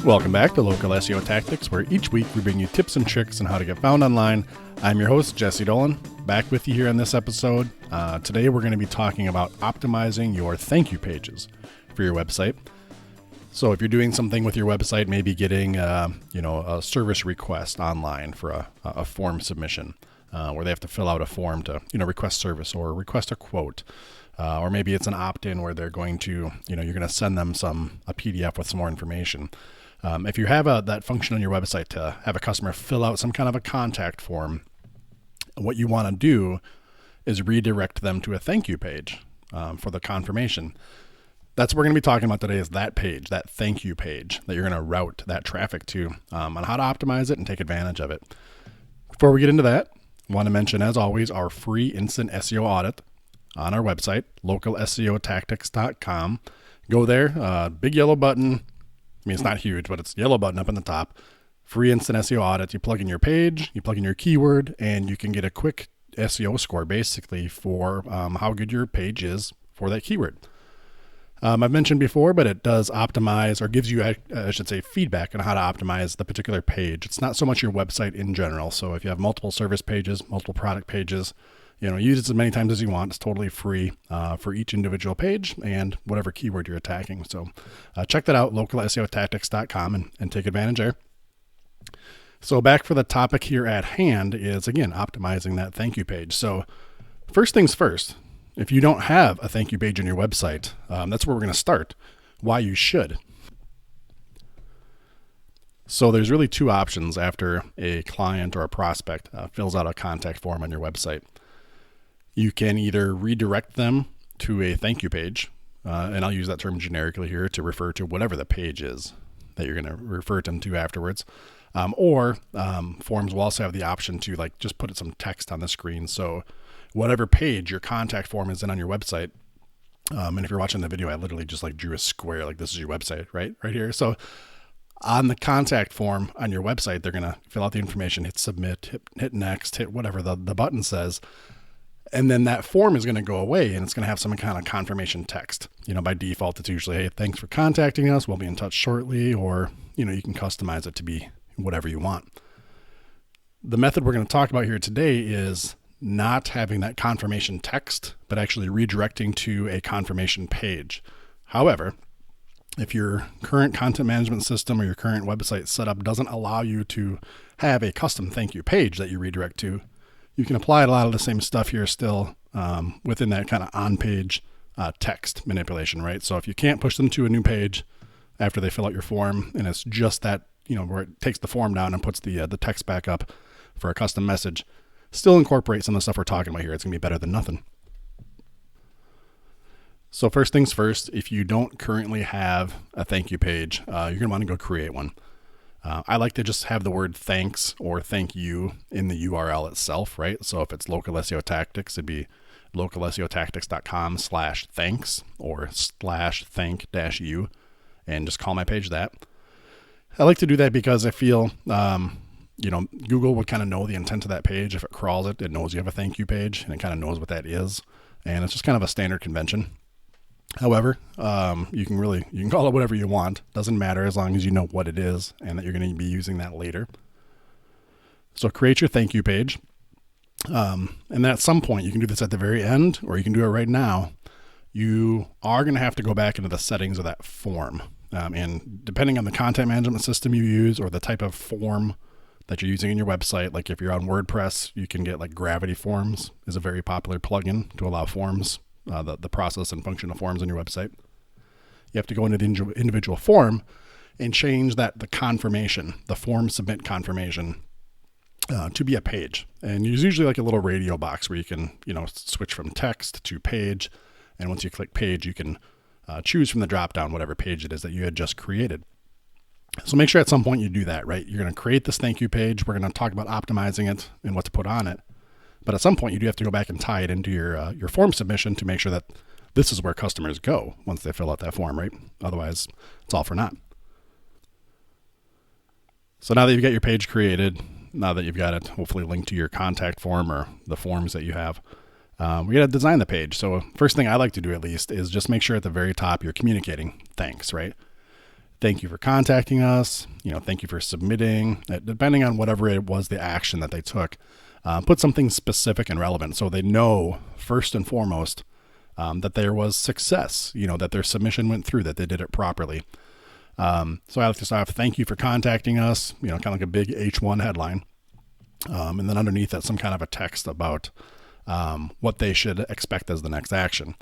Welcome back to Local SEO Tactics, where each week we bring you tips and tricks on how to get found online. I'm your host, Jesse Dolan, back with you here on this episode. Today we're going to be talking about optimizing your thank you pages for your website. So if you're doing something with your website, maybe getting a service request online for a form submission, where they have to fill out a form to request service or request a quote. Or maybe it's an opt-in where they're going to, you're going to send them a PDF with some more information. If you have that function on your website to have a customer fill out some kind of a contact form, what you want to do is redirect them to a thank you page for the confirmation. That's what we're going to be talking about today, is that page, that thank you page that you're going to route that traffic to, on how to optimize it and take advantage of it. Before we get into that, I want to mention, as always, our free instant SEO audit on our website, localseotactics.com. Go there, big yellow button. I mean, it's not huge, but it's a yellow button up in the top. Free instant SEO audit. You plug in your page, you plug in your keyword, and you can get a quick SEO score basically for how good your page is for that keyword. I've mentioned before, but it does optimize, or gives you, I should say, feedback on how to optimize the particular page. It's not so much your website in general. So if you have multiple service pages, multiple product pages, use it as many times as you want. It's totally free for each individual page and whatever keyword you're attacking. So check that out, localseotactics.com, and take advantage there. So back for the topic here at hand is, again, optimizing that thank you page. So first things first, if you don't have a thank you page on your website, that's where we're going to start. Why you should. So there's really two options after a client or a prospect fills out a contact form on your website. You can either redirect them to a thank you page, and I'll use that term generically here to refer to whatever the page is that you're going to refer them to afterwards. Or forms will also have the option to just put some text on the screen. So whatever page your contact form is in on your website, and if you're watching the video, I literally just drew a square, like this is your website, right here. So on the contact form on your website, they're going to fill out the information, hit submit, hit next, hit whatever the button says. And then that form is going to go away, and it's going to have some kind of confirmation text. By default, it's usually, hey, thanks for contacting us. We'll be in touch shortly. Or, you can customize it to be whatever you want. The method we're going to talk about here today is not having that confirmation text, but actually redirecting to a confirmation page. However, if your current content management system or your current website setup doesn't allow you to have a custom thank you page that you redirect to, you can apply a lot of the same stuff here still within that kind of on-page text manipulation, right? So if you can't push them to a new page after they fill out your form, and it's just that, where it takes the form down and puts the text back up for a custom message, still incorporate some of the stuff we're talking about here. It's going to be better than nothing. So first things first, if you don't currently have a thank you page, you're going to want to go create one. I like to just have the word thanks or thank you in the URL itself, right? So if it's local SEO tactics, it'd be localseotactics.com/thanks or /thank-you, and just call my page that. I like to do that because I feel, Google would kind of know the intent of that page. If it crawls it, it knows you have a thank you page, and it kind of knows what that is. And it's just kind of a standard convention. However, you can call it whatever you want. Doesn't matter as long as you know what it is and that you're going to be using that later. So create your thank you page. And then at some point, you can do this at the very end, or you can do it right now. You are going to have to go back into the settings of that form. And depending on the content management system you use or the type of form that you're using in your website, like if you're on WordPress, you can get Gravity Forms is a very popular plugin to allow forms, the process and function of forms on your website. You have to go into the individual form and change the confirmation, the form submit confirmation, to be a page. And there's usually a little radio box where you can, switch from text to page. And once you click page, you can choose from the drop down whatever page it is that you had just created. So make sure at some point you do that, right? You're going to create this thank you page. We're going to talk about optimizing it and what to put on it. But at some point, you do have to go back and tie it into your form submission to make sure that this is where customers go once they fill out that form, right? Otherwise, it's all for naught. So now that you've got your page created, now that you've got it hopefully linked to your contact form or the forms that you have, we got to design the page. So first thing I like to do at least is just make sure at the very top you're communicating thanks, right? thank you for contacting us, thank you for submitting, depending on whatever it was the action that they took. Put something specific and relevant so they know first and foremost that there was success, that their submission went through, that they did it properly. So I like to start off, thank you for contacting us, kind of like a big H1 headline. And then underneath that, some kind of a text about what they should expect as the next action.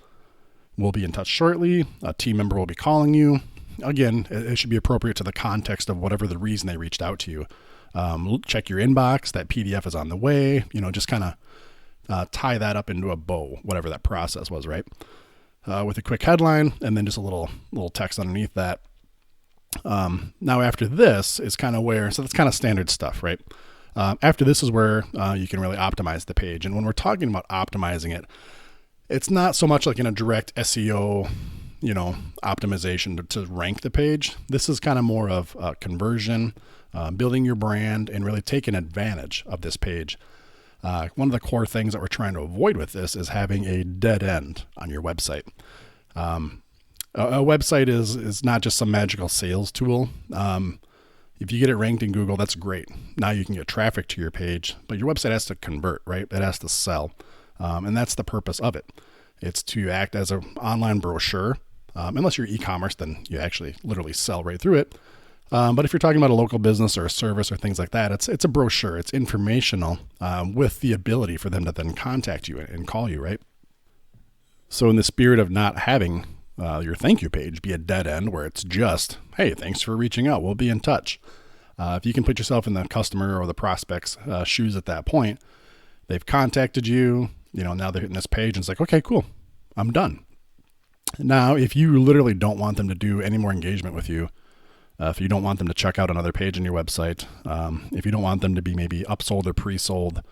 We'll be in touch shortly. A team member will be calling you. Again, it should be appropriate to the context of whatever the reason they reached out to you. Check your inbox. That PDF is on the way. Just kind of tie that up into a bow, whatever that process was, right? With a quick headline and then just a little text underneath that. Now after this is kind of where, so that's kind of standard stuff, right? After this is where you can really optimize the page. And when we're talking about optimizing it, it's not so much like in a direct SEO, optimization to rank the page. This is kind of more of conversion, building your brand, and really taking advantage of this page. One of the core things that we're trying to avoid with this is having a dead end on your website. A website is not just some magical sales tool. If you get it ranked in Google, that's great. Now you can get traffic to your page, but your website has to convert, right? It has to sell. And that's the purpose of it. It's to act as an online brochure. Unless you're e-commerce, then you actually literally sell right through it. But if you're talking about a local business or a service or things like that, it's a brochure. It's informational with the ability for them to then contact you and call you, right? So in the spirit of not having your thank you page be a dead end where it's just, hey, thanks for reaching out. We'll be in touch. If you can put yourself in the customer or the prospect's shoes at that point, they've contacted you, now they're hitting this page and it's like, okay, cool, I'm done. Now, if you literally don't want them to do any more engagement with you, if you don't want them to check out another page on your website, if you don't want them to be maybe upsold or pre-sold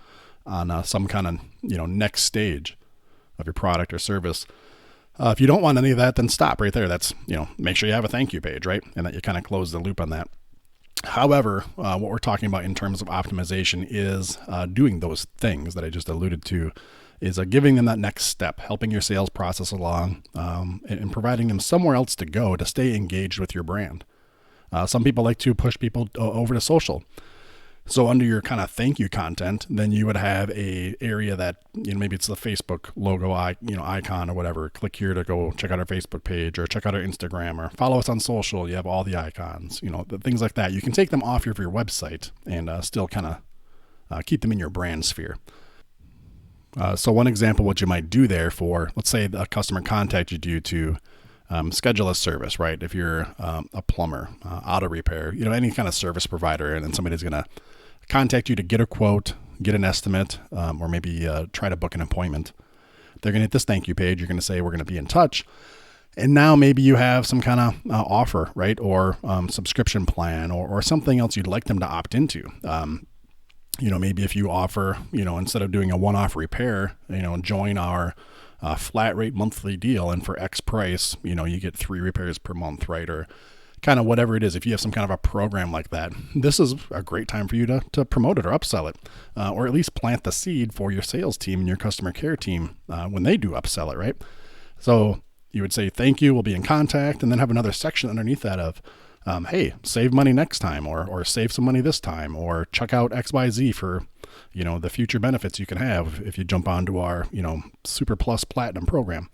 on some kind of, next stage of your product or service, if you don't want any of that, then stop right there. That's, make sure you have a thank you page, right? And that you kind of close the loop on that. However, what we're talking about in terms of optimization is doing those things that I just alluded to, is giving them that next step, helping your sales process along, and providing them somewhere else to go to stay engaged with your brand. Some people like to push people over to social. So under your kind of thank you content, then you would have a area that, maybe it's the Facebook logo, icon or whatever. Click here to go check out our Facebook page or check out our Instagram or follow us on social. You have all the icons, the things like that. You can take them off your website and still kind of keep them in your brand sphere. So one example, what you might do there for, let's say a customer contacted you to schedule a service, right? If you're a plumber, auto repair, any kind of service provider, and then somebody's going to contact you to get a quote, get an estimate, or maybe try to book an appointment. They're going to hit this thank you page. You're going to say, we're going to be in touch. And now maybe you have some kind of offer, right? Or subscription plan or something else you'd like them to opt into. Maybe if you offer, instead of doing a one-off repair, join our flat rate monthly deal, and for X price, you get 3 repairs per month, right? Or kind of whatever it is. If you have some kind of a program like that, this is a great time for you to promote it or upsell it, or at least plant the seed for your sales team and your customer care team when they do upsell it, right? So you would say, thank you, we'll be in contact, and then have another section underneath that of, hey, save money next time, or save some money this time, or check out XYZ for, the future benefits you can have if you jump onto our, Super Plus Platinum program.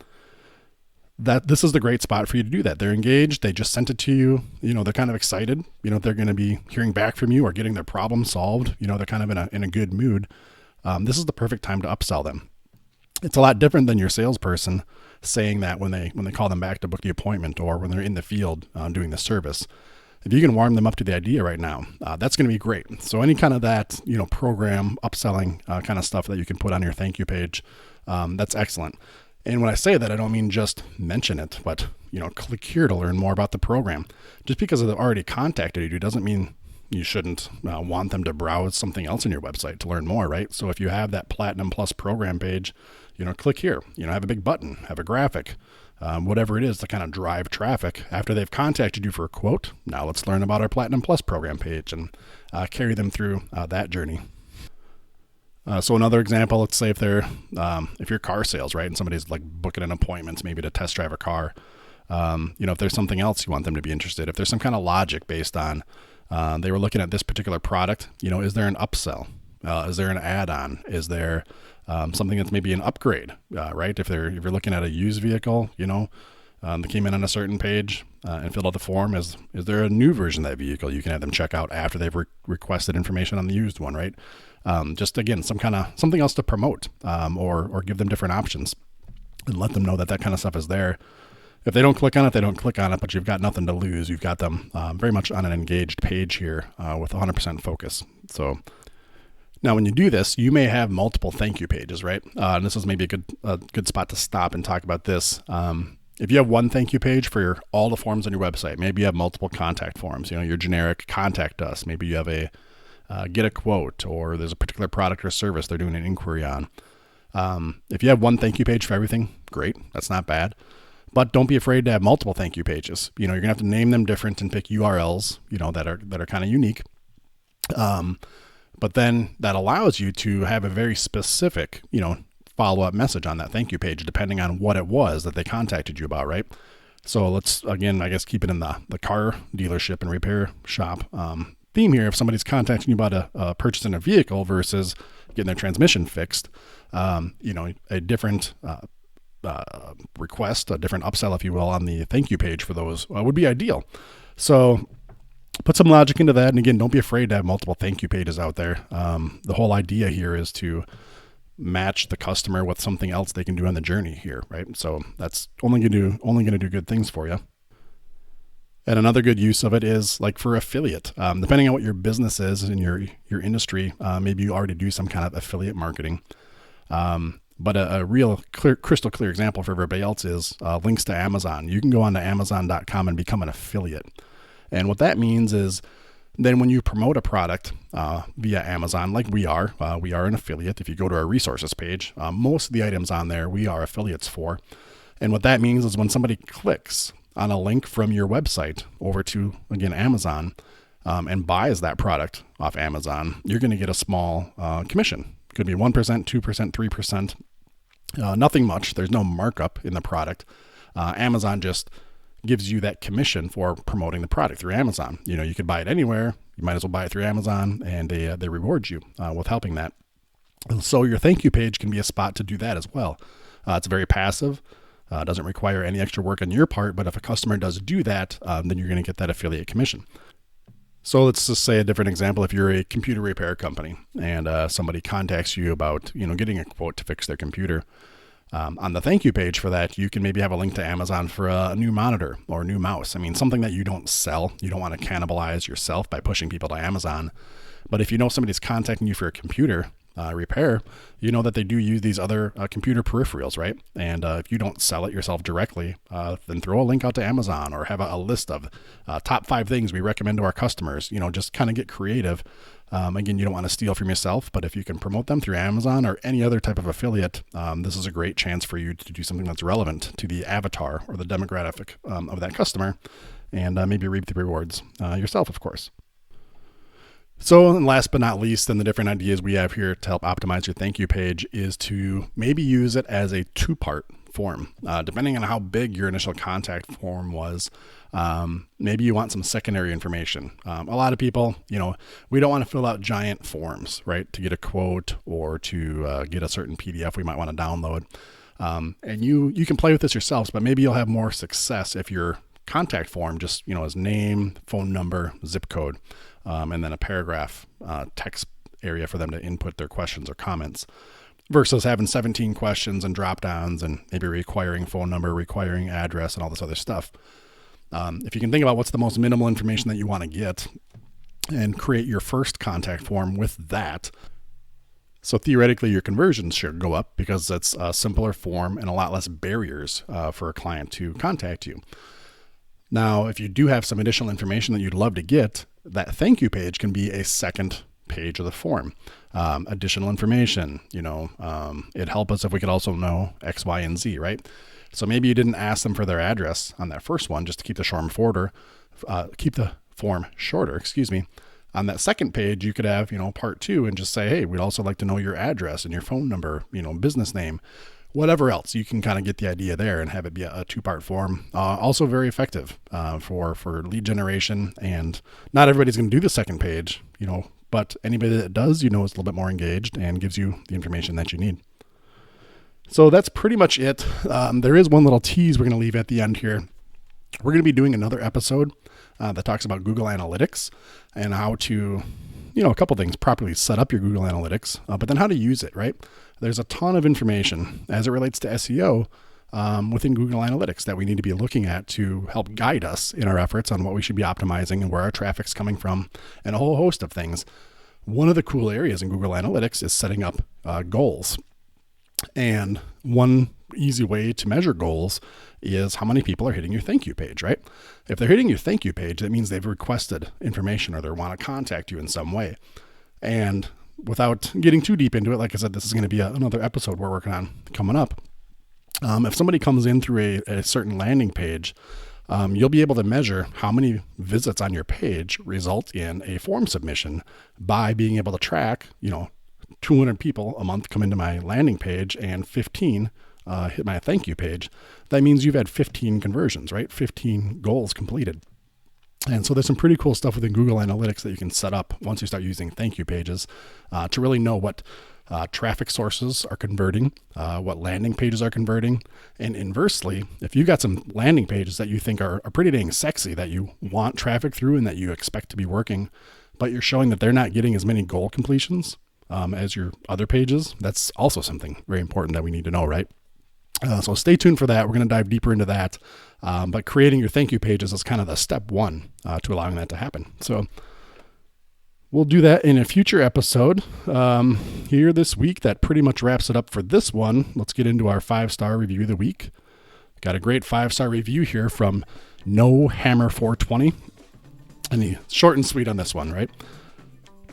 That this is the great spot for you to do that. They're engaged. They just sent it to you. They're kind of excited. They're going to be hearing back from you or getting their problem solved. They're kind of in a good mood. This is the perfect time to upsell them. It's a lot different than your salesperson saying that when they call them back to book the appointment or when they're in the field doing the service. If you can warm them up to the idea right now, that's going to be great. So any kind of that, program upselling kind of stuff that you can put on your thank you page, that's excellent. And when I say that, I don't mean just mention it, but, click here to learn more about the program. Just because they've already contacted you doesn't mean you shouldn't want them to browse something else on your website to learn more, right? So if you have that Platinum Plus program page, click here, have a big button, have a graphic, whatever it is to kind of drive traffic. After they've contacted you for a quote, now let's learn about our Platinum Plus program page and carry them through that journey. So another example, let's say if you're car sales, right? And somebody's like booking an appointment maybe to test drive a car. If there's something else you want them to be interested, if there's some kind of logic based on they were looking at this particular product, is there an upsell? Is there an add-on? Is there something that's maybe an upgrade, right? If you're looking at a used vehicle, that came in on a certain page and filled out the form, is there a new version of that vehicle you can have them check out after they've requested information on the used one, right? Just again, something else to promote, or give them different options and let them know that kind of stuff is there. If they don't click on it, they don't click on it, but you've got nothing to lose. You've got them very much on an engaged page here with 100% focus. So now when you do this, you may have multiple thank you pages, right? And this is maybe a good spot to stop and talk about this. If you have one thank you page for all the forms on your website, maybe you have multiple contact forms, your generic contact us. Maybe you have a get a quote, or there's a particular product or service they're doing an inquiry on. If you have one thank you page for everything, great. That's not bad. But don't be afraid to have multiple thank you pages. You're going to have to name them different and pick URLs, that are kind of unique. But then that allows you to have a very specific, follow-up message on that thank you page, depending on what it was that they contacted you about, right? So let's, again, I guess, keep it in the car dealership and repair shop theme here. If somebody's contacting you about a purchasing a vehicle versus getting their transmission fixed, a different request, a different upsell, if you will, on the thank you page for those would be ideal. So put some logic into that. And again, don't be afraid to have multiple thank you pages out there. The whole idea here is to match the customer with something else they can do on the journey here, right? So that's only going to do good things for you. And another good use of it is like for affiliate. Depending on what your business is in your industry, maybe you already do some kind of affiliate marketing. But a real crystal clear example for everybody else is links to Amazon. You can go on to Amazon.com and become an affiliate. And what that means is then when you promote a product via Amazon, like we are an affiliate. If you go to our resources page, most of the items on there we are affiliates for. And what that means is when somebody clicks on a link from your website over to, again, Amazon, and buys that product off Amazon, you're going to get a small commission. It could be 1%, 2%, 3%. Nothing much. There's no markup in the product. Amazon just gives you that commission for promoting the product through Amazon. You could buy it anywhere. You might as well buy it through Amazon, and they reward you with helping that. So your thank you page can be a spot to do that as well. It's very passive. Doesn't require any extra work on your part, but if a customer does do that, then you're going to get that affiliate commission. So let's just say a different example. If you're a computer repair company and somebody contacts you about, getting a quote to fix their computer, on the thank you page for that, you can maybe have a link to Amazon for a new monitor or a new mouse. I mean, something that you don't sell. You don't want to cannibalize yourself by pushing people to Amazon. But if somebody's contacting you for a computer repair, that they do use these other computer peripherals, right? And if you don't sell it yourself directly, then throw a link out to Amazon or have a list of top 5 things we recommend to our customers. Just kind of get creative. Again, you don't want to steal from yourself, but if you can promote them through Amazon or any other type of affiliate, this is a great chance for you to do something that's relevant to the avatar or the demographic of that customer, and maybe reap the rewards yourself, of course. So, and last but not least, then the different ideas we have here to help optimize your thank you page is to maybe use it as a 2-part form. Depending on how big your initial contact form was, maybe you want some secondary information. A lot of people, we don't want to fill out giant forms, right, to get a quote or to get a certain PDF we might want to download. And you can play with this yourselves, but maybe you'll have more success if your contact form just, is name, phone number, zip code, and then a paragraph text area for them to input their questions or comments, versus having 17 questions and drop downs and maybe requiring phone number, requiring address, and all this other stuff. If you can think about what's the most minimal information that you want to get and create your first contact form with that. So theoretically, your conversions should go up because it's a simpler form and a lot less barriers for a client to contact you. Now, if you do have some additional information that you'd love to get, that thank you page can be a second page of the form. Additional information, it'd help us if we could also know X, Y, and Z, right? So maybe you didn't ask them for their address on that first one just to keep the form shorter, On that second page, you could have, part 2 and just say, hey, we'd also like to know your address and your phone number, business name. whatever else. You can kind of get the idea there and have it be a two-part form. Also very effective for lead generation, and not everybody's going to do the second page, but anybody that does, is a little bit more engaged and gives you the information that you need. So that's pretty much it. There is one little tease we're going to leave at the end here. We're going to be doing another episode that talks about Google Analytics and how to, a couple things, properly set up your Google Analytics, but then how to use it, right? There's a ton of information as it relates to SEO within Google Analytics that we need to be looking at to help guide us in our efforts on what we should be optimizing and where our traffic's coming from, and a whole host of things. One of the cool areas in Google Analytics is setting up goals. And one easy way to measure goals is how many people are hitting your thank you page, right? If they're hitting your thank you page, that means they've requested information or they want to contact you in some way. And without getting too deep into it, like I said, this is going to be another episode we're working on coming up. If somebody comes in through a certain landing page, you'll be able to measure how many visits on your page result in a form submission by being able to track, 200 people a month come into my landing page and 15 hit my thank you page. That means you've had 15 conversions, right? 15 goals completed. And so there's some pretty cool stuff within Google Analytics that you can set up once you start using thank you pages to really know what traffic sources are converting, what landing pages are converting. And inversely, if you've got some landing pages that you think are pretty dang sexy, that you want traffic through and that you expect to be working, but you're showing that they're not getting as many goal completions as your other pages, that's also something very important that we need to know, right? So stay tuned for that. We're going to dive deeper into that. But creating your thank you pages is kind of the step one to allowing that to happen. So we'll do that in a future episode here this week. That pretty much wraps it up for this one. Let's get into our 5-star review of the week. Got a great 5-star review here from No Hammer 420. And he's short and sweet on this one, right?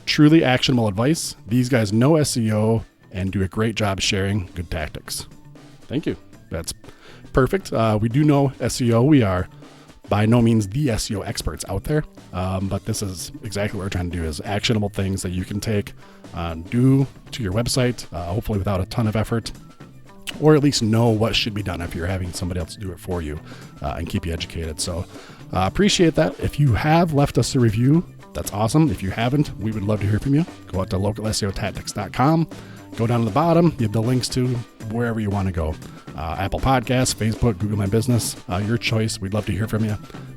Truly actionable advice. These guys know SEO and do a great job sharing good tactics. Thank you. That's perfect. We do know SEO. We are by no means the SEO experts out there, but this is exactly what we're trying to do, is actionable things that you can take, do to your website, hopefully without a ton of effort, or at least know what should be done if you're having somebody else do it for you, and keep you educated. So appreciate that. If you have left us a review, that's awesome. If you haven't, we would love to hear from you. Go out to localseotactics.com. Go down to the bottom. You have the links to wherever you want to go. Apple Podcasts, Facebook, Google My Business, your choice. We'd love to hear from you.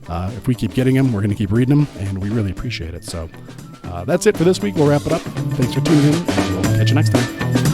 If we keep getting them, we're going to keep reading them, and we really appreciate it. So that's it for this week. We'll wrap it up. Thanks for tuning in, and we'll catch you next time.